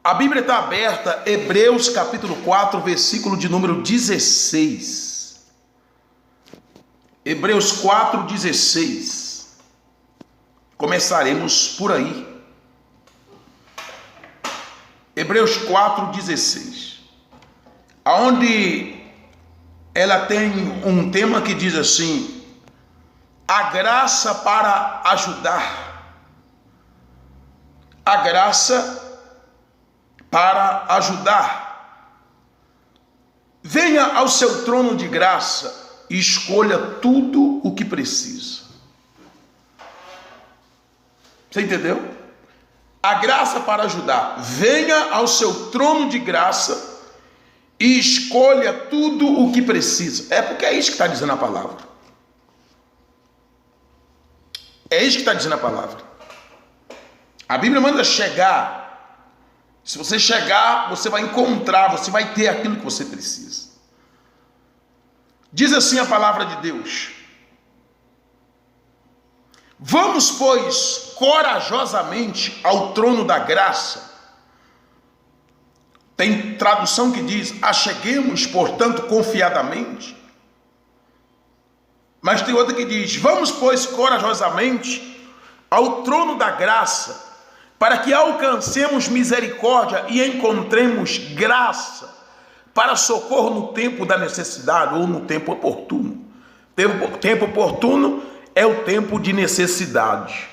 A Bíblia está aberta, Hebreus capítulo 4, versículo de número 16. Hebreus 4, 16. Começaremos por aí. Hebreus 4, 16. Aonde ela tem um tema que diz assim: a graça para ajudar. A graça para ajudar. Venha ao seu trono de graça e escolha tudo o que precisa. Você entendeu? A graça para ajudar. Venha ao seu trono de graça e escolha tudo o que precisa. É porque é isso que está dizendo a palavra. É isso que está dizendo a palavra. A Bíblia manda chegar. Se você chegar, você vai encontrar, você vai ter aquilo que você precisa. Diz assim a palavra de Deus: vamos, pois, corajosamente ao trono da graça. Tem tradução que diz: acheguemos, portanto, confiadamente. Mas tem outra que diz: vamos, pois, corajosamente ao trono da graça, para que alcancemos misericórdia e encontremos graça para socorro no tempo da necessidade ou no tempo oportuno. Tempo oportuno é o tempo de necessidade.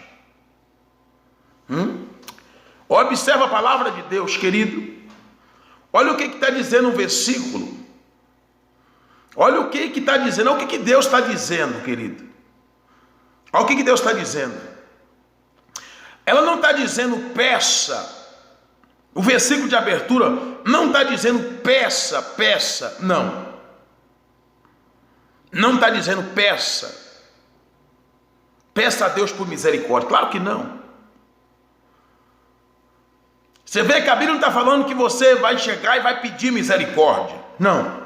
Observa a palavra de Deus, querido. Olha o que está dizendo o versículo. Olha o que está dizendo. Olha o que Deus está dizendo, querido. Olha o que Deus está dizendo. Ela não está dizendo peça. O versículo de abertura não está dizendo peça, peça. Não. Não está dizendo peça. Peça a Deus por misericórdia. Claro que não. Você vê que a Bíblia não está falando que você vai chegar e vai pedir misericórdia. Não.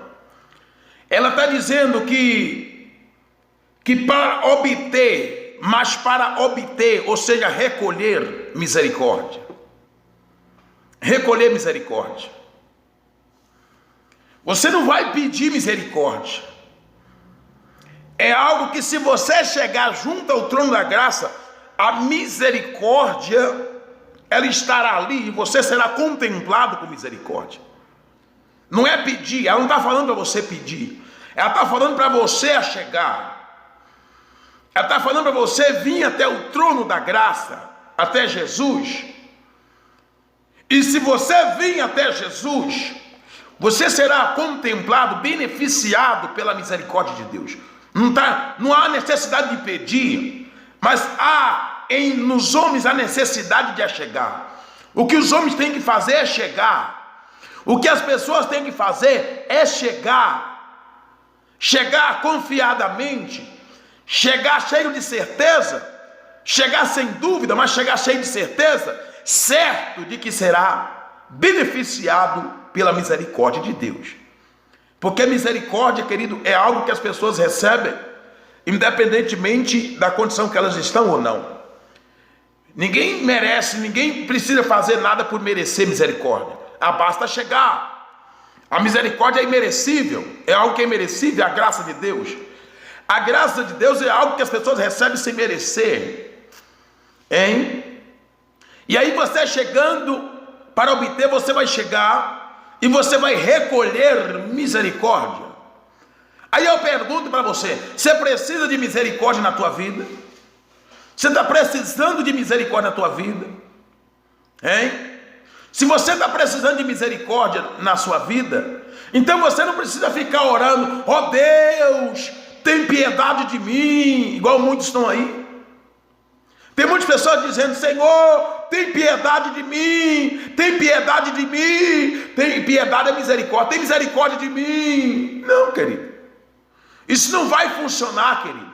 Ela está dizendo que para obter, mas para obter, ou seja, recolher misericórdia. Recolher misericórdia. Você não vai pedir misericórdia. É algo que, se você chegar junto ao trono da graça, a misericórdia, ela estará ali e você será contemplado com misericórdia. Não é pedir, ela não está falando para você pedir. Ela está falando para você chegar. Ela está falando para você vir até o trono da graça, até Jesus. E se você vir até Jesus, você será contemplado, beneficiado pela misericórdia de Deus. Não há necessidade de pedir, mas há nos homens a necessidade de chegar. O que os homens têm que fazer é chegar. O que as pessoas têm que fazer é chegar. Chegar confiadamente. Chegar cheio de certeza. Chegar sem dúvida, mas chegar cheio de certeza. Certo de que será beneficiado pela misericórdia de Deus. Porque misericórdia, querido, é algo que as pessoas recebem, independentemente da condição que elas estão ou não. Ninguém merece, ninguém precisa fazer nada por merecer misericórdia. Basta chegar. A misericórdia é imerecível, é algo que é imerecível, a graça de Deus. A graça de Deus é algo que as pessoas recebem sem merecer. E aí você chegando para obter, você vai chegar e você vai recolher misericórdia. Aí eu pergunto para você: você precisa de misericórdia na tua vida? Você está precisando de misericórdia na tua vida? Se você está precisando de misericórdia na sua vida, então você não precisa ficar orando: ó Deus, tem piedade de mim, igual muitos estão aí. Tem muitas pessoas dizendo: Senhor, tem piedade de mim, tem piedade de mim, tem piedade, é misericórdia, tem misericórdia de mim. Não, querido, isso não vai funcionar, querido.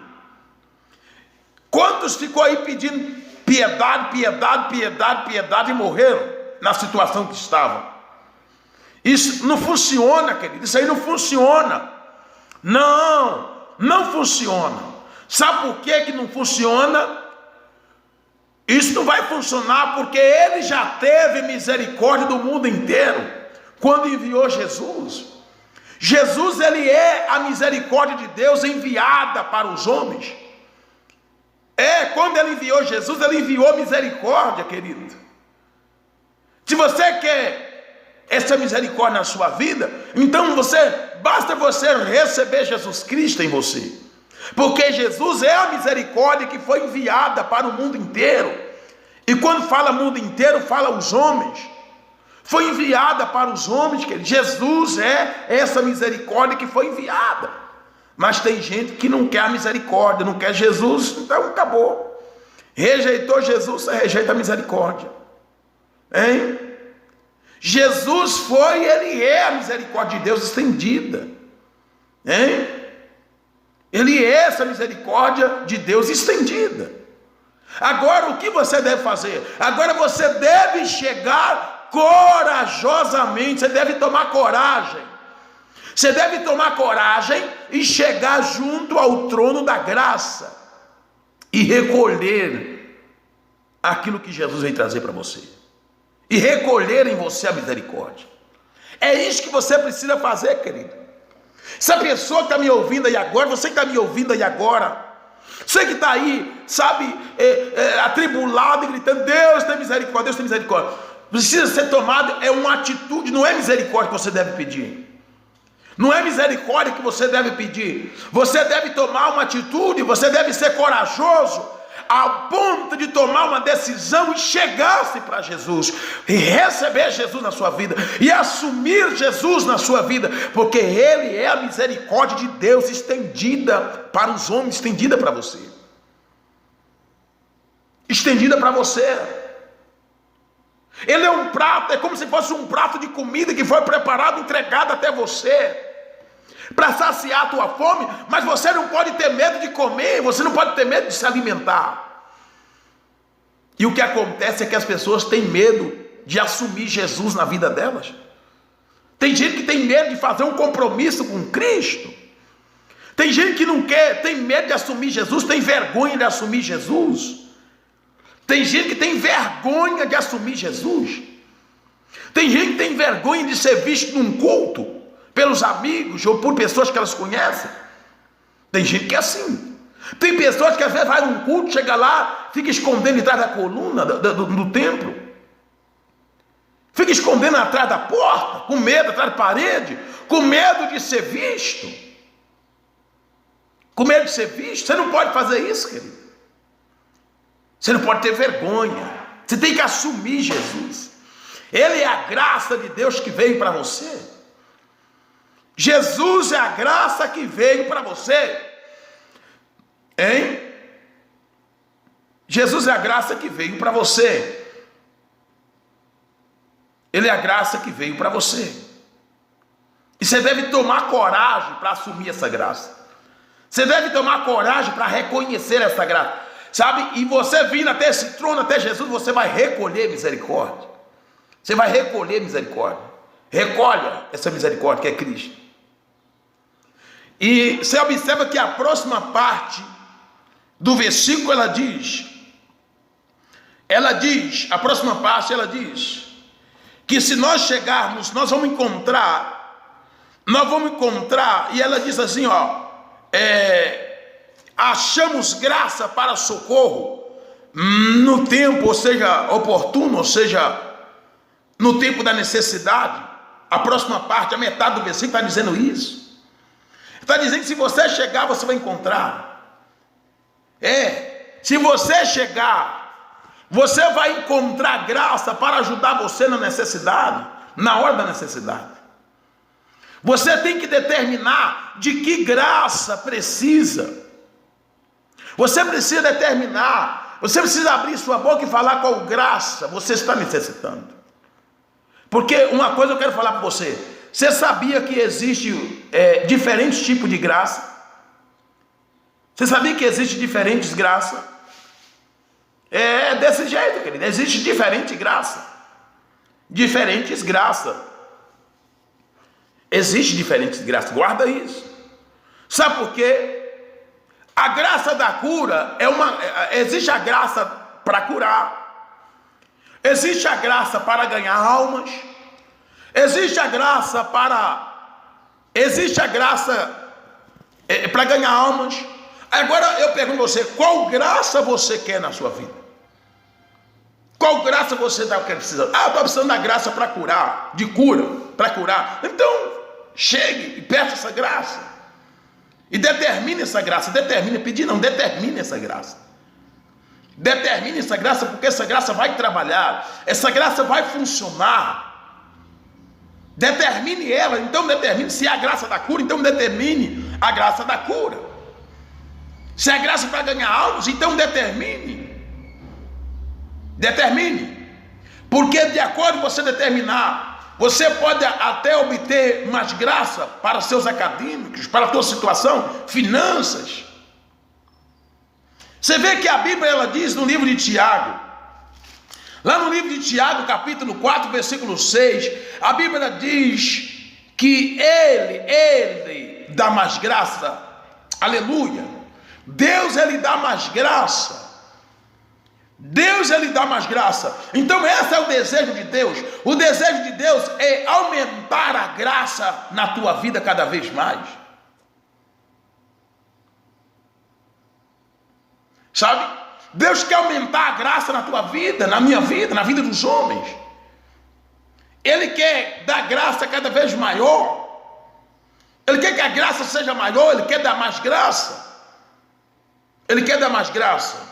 Quantos ficou aí pedindo piedade, piedade, piedade, piedade e morreram na situação que estavam? Isso não funciona, querido, isso aí não funciona. Não funciona. Sabe por que não funciona? Isso não vai funcionar porque ele já teve misericórdia do mundo inteiro quando enviou Jesus. Jesus, ele é a misericórdia de Deus enviada para os homens. Quando ele enviou Jesus, ele enviou misericórdia, querido. Se você quer essa misericórdia na sua vida, então basta você receber Jesus Cristo em você. Porque Jesus é a misericórdia que foi enviada para o mundo inteiro. E quando fala mundo inteiro, fala os homens. Foi enviada para os homens, querido. Jesus é essa misericórdia que foi enviada. Mas tem gente que não quer a misericórdia, não quer Jesus, então acabou. Rejeitou Jesus, você rejeita a misericórdia. Hein? Jesus ele é a misericórdia de Deus estendida. Hein? Ele é essa misericórdia de Deus estendida. Agora o que você deve fazer? Agora você deve chegar corajosamente, você deve tomar coragem. Você deve tomar coragem e chegar junto ao trono da graça e recolher aquilo que Jesus veio trazer para você. E recolher em você a misericórdia. É isso que você precisa fazer, querido. Essa pessoa que está me ouvindo aí agora, você que está me ouvindo aí agora, você que está aí, sabe, atribulado e gritando, Deus tem misericórdia, Deus tem misericórdia. Precisa ser tomado, é uma atitude, não é misericórdia que você deve pedir. Não é misericórdia que você deve pedir. Você deve tomar uma atitude, você deve ser corajoso, ao ponto de tomar uma decisão e chegar-se para Jesus, e receber Jesus na sua vida, e assumir Jesus na sua vida, porque Ele é a misericórdia de Deus estendida para os homens, estendida para você. Estendida para você. Ele é um prato, é como se fosse um prato de comida que foi preparado, entregado até você, para saciar a tua fome, mas você não pode ter medo de comer, você não pode ter medo de se alimentar. E o que acontece é que as pessoas têm medo de assumir Jesus na vida delas. Tem gente que tem medo de fazer um compromisso com Cristo. Tem gente que não quer, tem medo de assumir Jesus, tem vergonha de assumir Jesus. Tem gente que tem vergonha de assumir Jesus. Tem gente que tem vergonha de ser visto num culto pelos amigos ou por pessoas que elas conhecem. Tem gente que é assim. Tem pessoas que às vezes vai num culto, chega lá, fica escondendo atrás da coluna do templo. Fica escondendo atrás da porta, com medo, atrás da parede, com medo de ser visto. Com medo de ser visto. Você não pode fazer isso, querido. Você não pode ter vergonha. Você tem que assumir Jesus. Ele é a graça de Deus que veio para você. Jesus é a graça que veio para você. Hein? Jesus é a graça que veio para você. Ele é a graça que veio para você. E você deve tomar coragem para assumir essa graça. Você deve tomar coragem para reconhecer essa graça. Sabe? E você vindo até esse trono, até Jesus, você vai recolher misericórdia. Você vai recolher misericórdia. Recolha essa misericórdia que é Cristo. E você observa que a próxima parte do versículo ela diz, a próxima parte ela diz, que se nós chegarmos, nós vamos encontrar, e ela diz assim, achamos graça para socorro no tempo, ou seja, oportuno, ou seja, no tempo da necessidade. A próxima parte, a metade do versículo está dizendo isso. Está dizendo que se você chegar, você vai encontrar. Se você chegar, você vai encontrar graça para ajudar você na necessidade, na hora da necessidade. Você tem que determinar de que graça precisa. Você precisa determinar, você precisa abrir sua boca e falar qual graça você está necessitando. Porque uma coisa eu quero falar para você. Você sabia que existe diferentes tipos de graça? Você sabia que existe diferentes graças? É desse jeito, querido. Existe diferente graça. Diferentes graças. Existe diferentes graças. Guarda isso. Sabe por quê? A graça da cura existe a graça para curar. Existe a graça para ganhar almas. Existe a graça para ganhar almas. Agora eu pergunto a você, qual graça você quer na sua vida? Qual graça você está precisando? Ah, eu estou precisando da graça para curar, para curar. Então, chegue e peça essa graça. E determine essa graça. Determine essa graça. Determine essa graça, porque essa graça vai trabalhar. Essa graça vai funcionar. Determine ela, então determine. Se é a graça da cura, então determine a graça da cura. Se é a graça para ganhar almas, então determine. Porque de acordo com você determinar, você pode até obter mais graça para seus acadêmicos, para a tua situação, finanças. Você vê que a Bíblia ela diz no livro de Tiago, lá no livro de Tiago, capítulo 4, versículo 6, a Bíblia diz que ele dá mais graça. Aleluia. Deus ele dá mais graça. Deus ele dá mais graça. Então esse é o desejo de Deus. O desejo de Deus é aumentar a graça na tua vida cada vez mais. Sabe? Deus quer aumentar a graça na tua vida, na minha vida, na vida dos homens. Ele quer dar graça cada vez maior. Ele quer que a graça seja maior. Ele quer dar mais graça. Ele quer dar mais graça.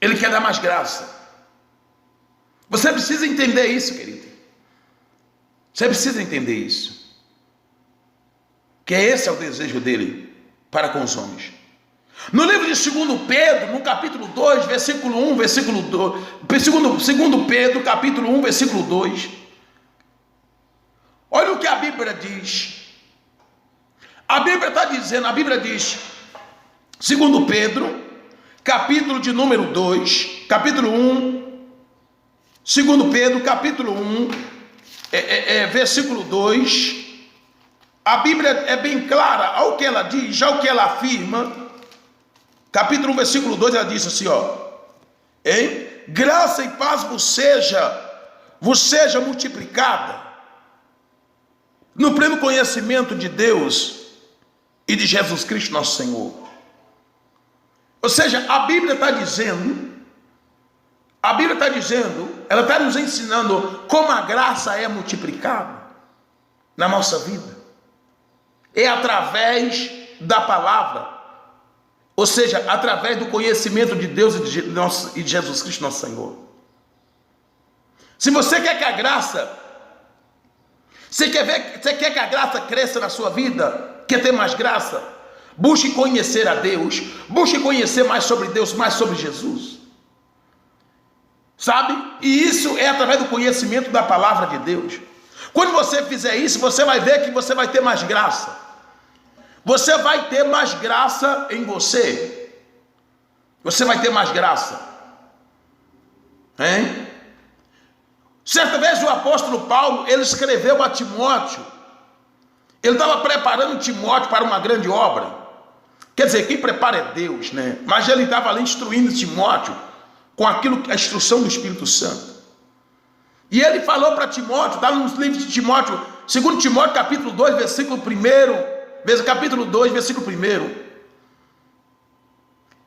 Ele quer dar mais graça. Você precisa entender isso, querido. Você precisa entender isso. Que esse é o desejo dele para com os homens. No livro de 2 Pedro, no capítulo 2, versículo 1, versículo 2, 2 Pedro, capítulo 1, versículo 2, olha o que a Bíblia diz. A Bíblia está dizendo, a Bíblia diz, 2 Pedro, capítulo de número 2, capítulo 1, 2 Pedro, capítulo 1, versículo 2, a Bíblia é bem clara ao que ela diz, ao que ela afirma. Capítulo 1, versículo 2, ela diz assim, graça e paz vos seja multiplicada no pleno conhecimento de Deus e de Jesus Cristo nosso Senhor. Ou seja, a Bíblia está dizendo, ela está nos ensinando como a graça é multiplicada na nossa vida. É através da palavra. Ou seja, através do conhecimento de Deus e de Jesus Cristo nosso Senhor. Se você quer que a graça, você quer que a graça cresça na sua vida, quer ter mais graça, busque conhecer a Deus, busque conhecer mais sobre Deus, mais sobre Jesus. Sabe? E isso é através do conhecimento da palavra de Deus. Quando você fizer isso, você vai ver que você vai ter mais graça. Você vai ter mais graça em você. Você vai ter mais graça. Certa vez o apóstolo Paulo, ele escreveu a Timóteo. Ele estava preparando Timóteo para uma grande obra. Quer dizer, quem prepara é Deus, né? Mas ele estava ali instruindo Timóteo com aquilo, a instrução do Espírito Santo. E ele falou para Timóteo, está nos livros de Timóteo, 2 Timóteo capítulo 2, versículo 1, capítulo 2, versículo 1.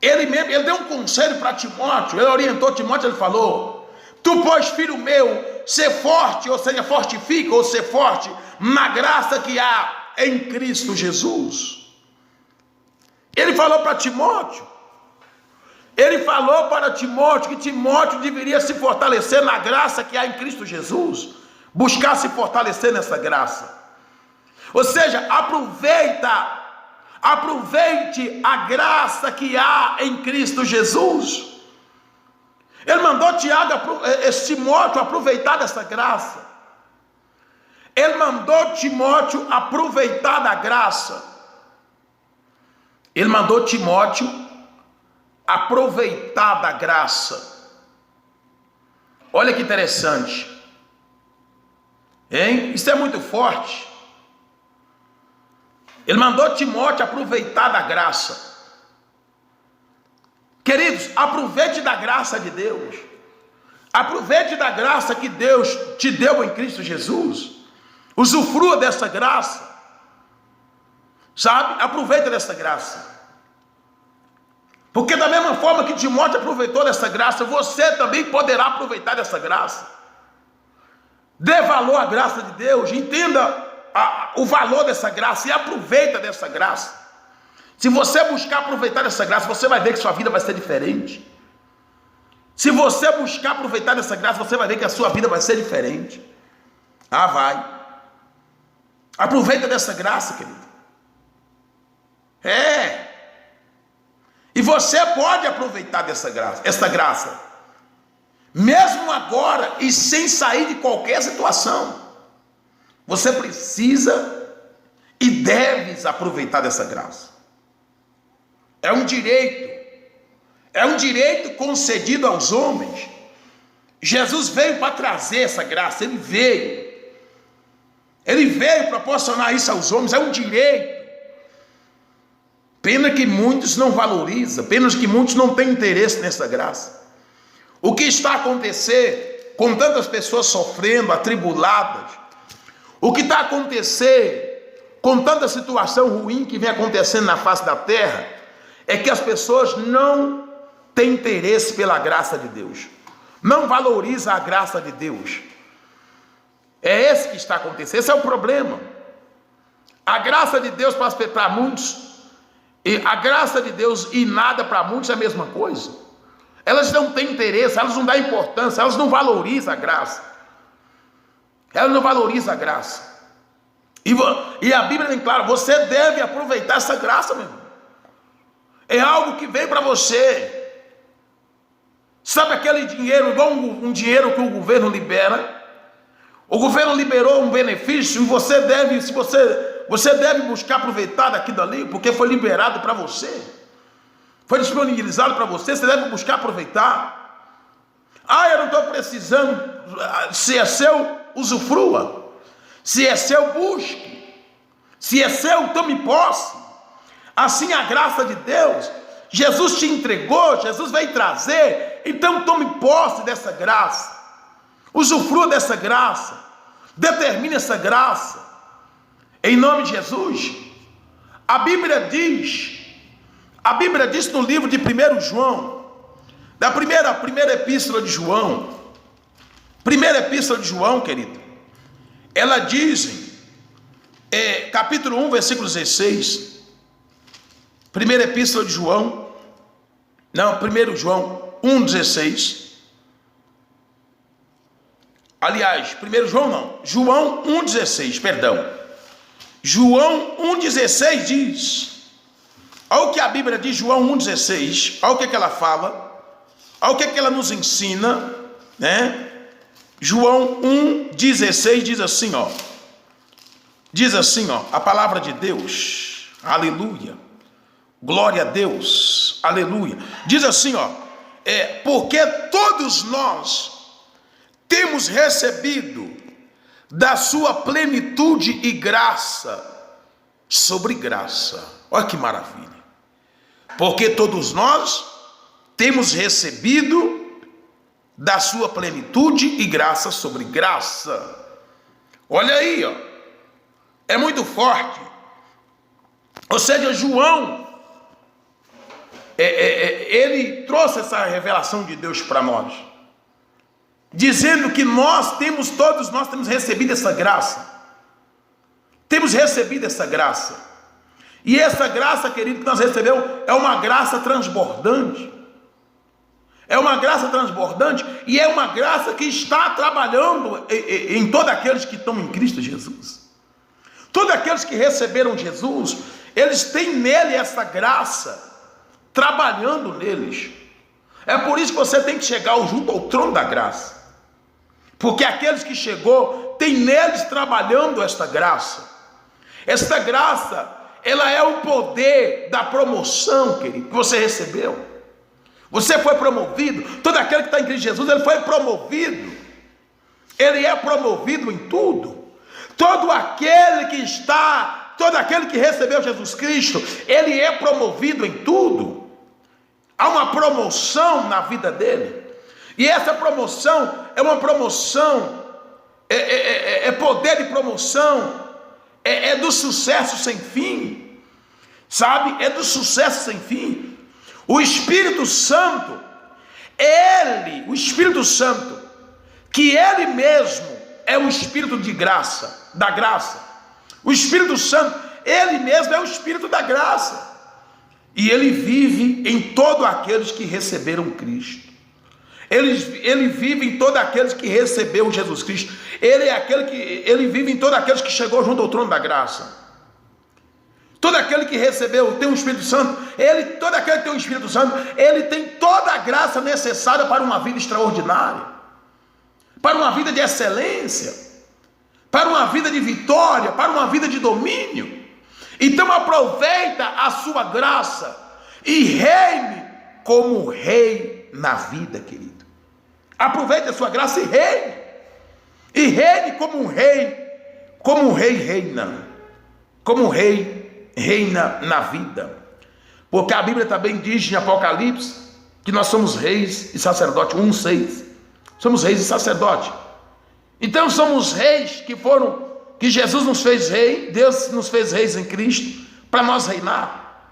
Ele deu um conselho para Timóteo, ele orientou Timóteo, ele falou: tu, pois, filho meu, ser forte, ou seja, fortifica, ou ser forte, na graça que há em Cristo Jesus. Ele falou para Timóteo, que Timóteo deveria se fortalecer na graça que há em Cristo Jesus, buscar se fortalecer nessa graça. Ou seja, aproveite a graça que há em Cristo Jesus. Ele mandou Timóteo aproveitar dessa graça. Ele mandou Timóteo aproveitar da graça. Ele mandou Timóteo aproveitar da graça. Olha que interessante. Isso é muito forte. Ele mandou Timóteo aproveitar da graça. Queridos, aproveite da graça de Deus. Aproveite da graça que Deus te deu em Cristo Jesus. Usufrua dessa graça. Sabe? Aproveita dessa graça. Porque da mesma forma que Timóteo aproveitou dessa graça, você também poderá aproveitar dessa graça. Dê valor à graça de Deus. Entenda o valor dessa graça e aproveita dessa graça. Se você buscar aproveitar dessa graça, você vai ver que sua vida vai ser diferente. Se você buscar aproveitar dessa graça, você vai ver que a sua vida vai ser diferente. Ah, vai. Aproveita dessa graça, querido. E você pode aproveitar dessa graça, essa graça. Mesmo agora e sem sair de qualquer situação. Você precisa e deve aproveitar dessa graça. É um direito concedido aos homens. Jesus veio para trazer essa graça, ele veio proporcionar isso aos homens, é um direito. Pena que muitos não valorizam, pena que muitos não têm interesse nessa graça. O que está acontecendo com tantas pessoas sofrendo, atribuladas, o que está acontecendo com tanta situação ruim que vem acontecendo na face da terra, é que as pessoas não têm interesse pela graça de Deus, não valorizam a graça de Deus. É esse que está acontecendo, esse é o problema. A graça de Deus para muitos, e a graça de Deus e nada para muitos é a mesma coisa. Elas não têm interesse, elas não dão importância, elas não valorizam a graça. Elas não valorizam a graça. E a Bíblia tem claro, você deve aproveitar essa graça, meu irmão. É algo que vem para você. Sabe aquele dinheiro, igual um dinheiro que o governo libera? O governo liberou um benefício e você deve, você deve buscar aproveitar daquilo ali, porque foi liberado para você. Foi disponibilizado para você, você deve buscar aproveitar. Ah, eu não estou precisando. Se é seu, usufrua. Se é seu, busque. Se é seu, tome posse. Assim a graça de Deus, Jesus te entregou, Jesus veio trazer, então tome posse dessa graça, usufrua dessa graça, determine essa graça, em nome de Jesus. A Bíblia diz no livro de 1 João, da primeira epístola de João, querido, ela diz, capítulo 1, versículo 16, primeira epístola de João, 1 João 1,16. Aliás, 1 João não, João 1,16, perdão. João 1,16 diz, olha o que a Bíblia diz, João 1,16, olha o que ela fala, olha o que ela nos ensina, né? João 1,16 diz assim, a palavra de Deus, aleluia. Glória a Deus, aleluia. Diz assim, porque todos nós temos recebido da sua plenitude e graça sobre graça. Olha que maravilha. Porque todos nós temos recebido da sua plenitude e graça sobre graça. Olha aí, é muito forte. Ou seja, João, ele trouxe essa revelação de Deus para nós, dizendo que todos nós temos recebido essa graça. Temos recebido essa graça. E essa graça, querido, que nós recebemos é uma graça transbordante. É uma graça transbordante e é uma graça que está trabalhando em todos aqueles que estão em Cristo Jesus. Todos aqueles que receberam Jesus, eles têm nele essa graça trabalhando neles. É por isso que você tem que chegar junto ao trono da graça, porque aqueles que chegou têm neles trabalhando esta graça. Esta graça, ela é o poder da promoção, querido, que você recebeu. Você foi promovido. Todo aquele que está em Cristo Jesus, ele foi promovido. Ele é promovido em tudo. Todo aquele que recebeu Jesus Cristo, ele é promovido em tudo. Há uma promoção na vida dele. E essa promoção é uma promoção, é poder de promoção, é do sucesso sem fim, sabe? É do sucesso sem fim. O Espírito Santo, o Espírito Santo, que ele mesmo é o Espírito de graça, da graça. O Espírito Santo, ele mesmo é o Espírito da graça. E ele vive em todos aqueles que receberam Cristo. Ele vive em todos aqueles que recebeu Jesus Cristo. Ele vive em todos aqueles que chegou junto ao trono da graça. Todo aquele que recebeu, tem o Espírito Santo, todo aquele que tem o Espírito Santo, ele tem toda a graça necessária para uma vida extraordinária, para uma vida de excelência, para uma vida de vitória, para uma vida de domínio. Então aproveita a sua graça e reine como rei na vida, querido. Aproveite a sua graça e reine. E reine como um rei reina. Como um rei reina na vida. Porque a Bíblia também diz em Apocalipse que nós somos reis e sacerdotes, 1:6. Somos reis e sacerdotes. Então somos reis que Jesus nos fez rei, Deus nos fez reis em Cristo, para nós reinar.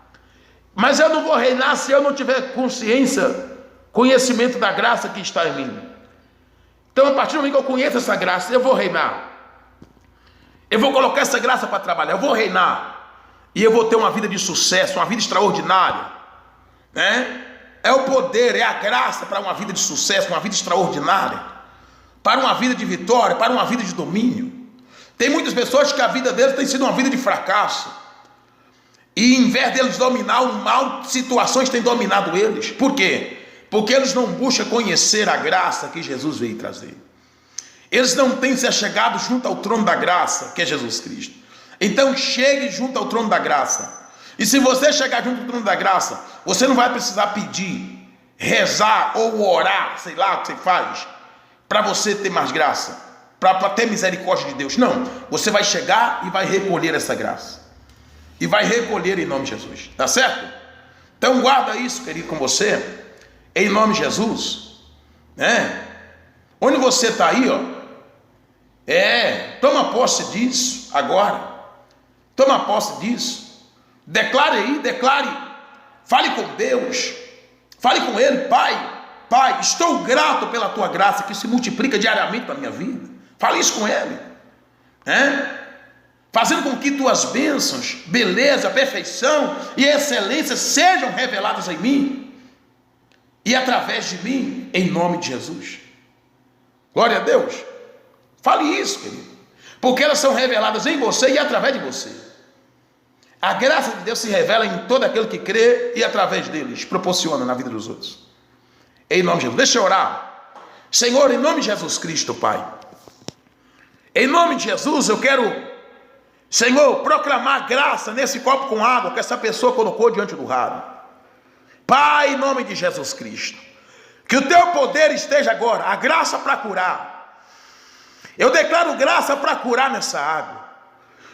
Mas eu não vou reinar se eu não tiver conhecimento da graça que está em mim. Então, a partir do momento que eu conheço essa graça, eu vou reinar. Eu vou colocar essa graça para trabalhar, eu vou reinar. E eu vou ter uma vida de sucesso, uma vida extraordinária. Né? É o poder, é a graça para uma vida de sucesso, uma vida extraordinária. Para uma vida de vitória, para uma vida de domínio. Tem muitas pessoas que a vida deles tem sido uma vida de fracasso. E em vez deles dominar o mal, situações têm dominado eles. Por quê? Porque eles não buscam conhecer a graça que Jesus veio trazer. Eles não têm se achegado junto ao trono da graça, que é Jesus Cristo. Então chegue junto ao trono da graça. E se você chegar junto ao trono da graça, você não vai precisar pedir, rezar ou orar, sei lá o que você faz, para você ter mais graça, para ter misericórdia de Deus. Não, você vai chegar e vai recolher essa graça. E vai recolher em nome de Jesus, tá certo? Então guarda isso, querido, com você, em nome de Jesus, né? Onde você está aí, ó, toma posse disso agora, toma posse disso, declare aí, fale com Deus, fale com Ele, Pai, estou grato pela Tua graça que se multiplica diariamente na minha vida, fale isso com Ele, né? Fazendo com que tuas bênçãos, beleza, perfeição e excelência sejam reveladas em mim e através de mim, em nome de Jesus. Glória a Deus. Fale isso, querido, porque elas são reveladas em você e através de você. A graça de Deus se revela em todo aquele que crê e através deles proporciona na vida dos outros. Em nome de Jesus. Deixa eu orar. Senhor, em nome de Jesus Cristo, Pai, em nome de Jesus eu quero, Senhor, proclamar graça nesse copo com água que essa pessoa colocou diante do ralo. Pai, em nome de Jesus Cristo, que o teu poder esteja agora, a graça para curar. Eu declaro graça para curar nessa água.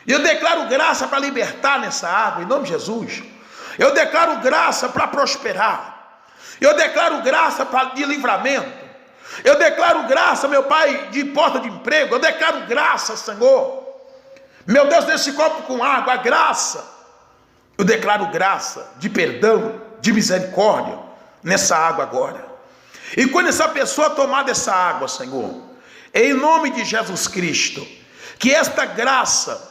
Eu declaro graça para libertar nessa água, em nome de Jesus. Eu declaro graça para prosperar. Eu declaro graça de livramento. Eu declaro graça, meu Pai, de porta de emprego. Eu declaro graça, Senhor. Meu Deus, nesse copo com água, a graça. Eu declaro graça de perdão, de misericórdia nessa água agora. E quando essa pessoa tomar dessa água, Senhor, em nome de Jesus Cristo, que esta graça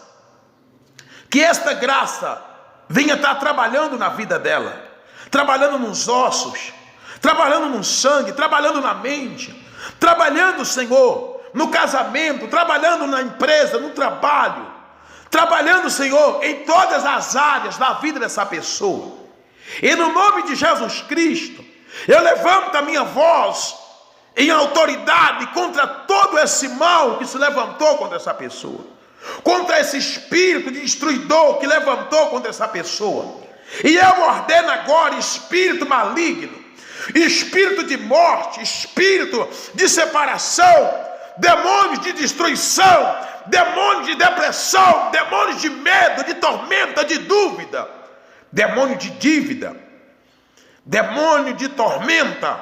venha estar trabalhando na vida dela, trabalhando nos ossos, trabalhando no sangue, trabalhando na mente, trabalhando, Senhor, no casamento, trabalhando na empresa, no trabalho, trabalhando, Senhor, em todas as áreas da vida dessa pessoa. E no nome de Jesus Cristo, eu levanto a minha voz em autoridade contra todo esse mal que se levantou contra essa pessoa, contra esse espírito de destruidor que levantou contra essa pessoa. E eu ordeno agora, espírito maligno, espírito de morte, espírito de separação, demônios de destruição, demônios de depressão, demônios de medo, de tormenta, de dúvida, demônio de dívida, demônio de tormenta,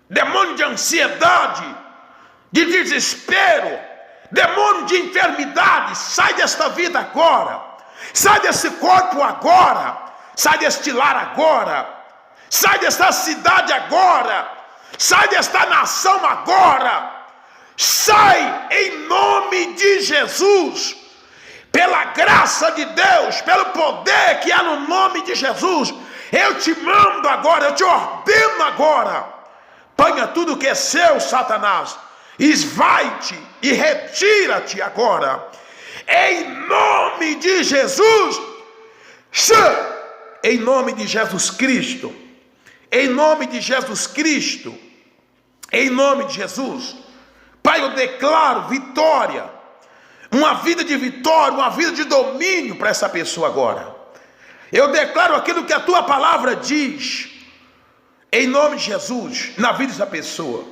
demônio de ansiedade, de desespero, demônio de enfermidade, sai desta vida agora, sai desse corpo agora, sai deste lar agora, sai desta cidade agora, sai desta nação agora, sai em nome de Jesus, pela graça de Deus, pelo poder que há no nome de Jesus. Eu te mando agora, eu te ordeno agora, apanha tudo que é seu, Satanás, esvai-te e retira-te agora, em nome de Jesus, em nome de Jesus Cristo, em nome de Jesus Cristo, em nome de Jesus. Pai, eu declaro vitória, uma vida de vitória, uma vida de domínio para essa pessoa agora. Eu declaro aquilo que a tua palavra diz, em nome de Jesus, na vida dessa pessoa,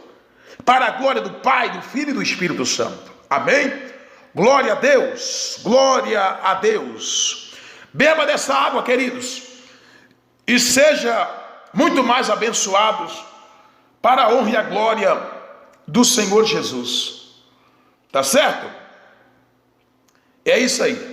para a glória do Pai, do Filho e do Espírito Santo. Amém? Glória a Deus, glória a Deus. Beba dessa água, queridos, e seja muito mais abençoados para a honra e a glória do Senhor Jesus. Tá certo? É isso aí.